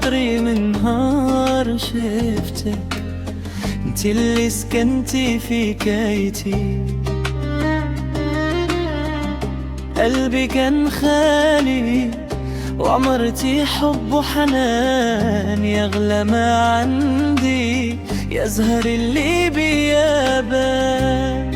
خاطري من نهار شفتك، انتي اللي سكنتي في كايتي. قلبي كان خالي وعمرتي حب وحنان، يغلى ما عندي يا زهر اللي بيابان.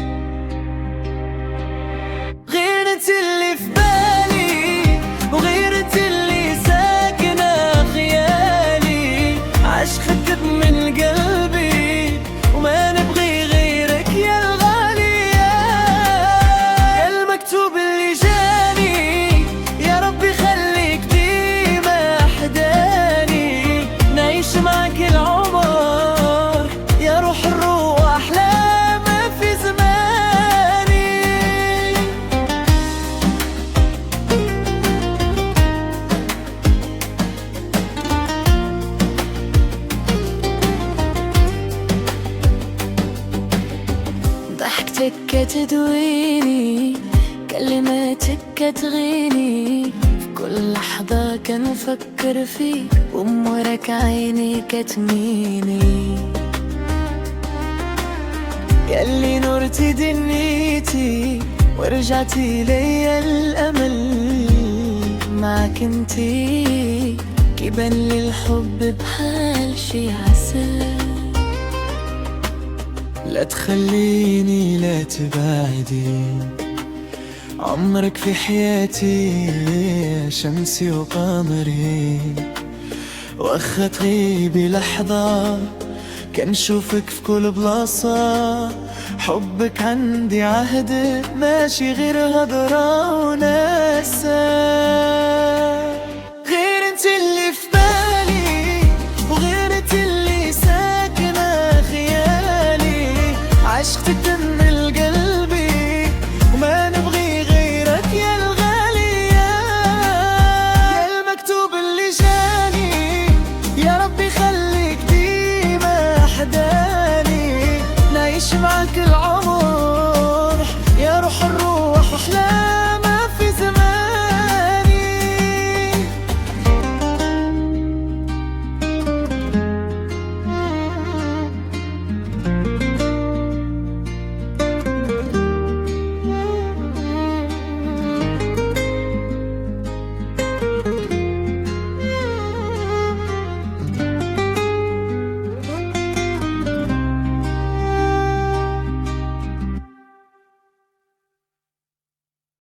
غيرتي اللي في بالي وغيرتي اللي ساكنة خيالي، عشق خدت من قلبي وما نبغي غيرك يا الغالي. يا المكتوب اللي جاني يا ربي خليك ديما حداني، نعيش معك العمر يا روح الروح أحلى ما في زماني. ضحكتك كتدويني، كلماتك كتغيني، في كل لحظة كنفكر فيك ومورك عيني كتميني. ياللي نورتي دنيتي ورجعتي ليا الأمل، معك انتي كيبان لي الحب بحال شي عسل. لا تخليني لا تبعدي، عمرك في حياتي شمسي وقمري، واخا تغيبي لحظة كنشوفك في كل بلاصة. حبك عندي عهد ماشي غير هضرة وناسة. غير انت اللي في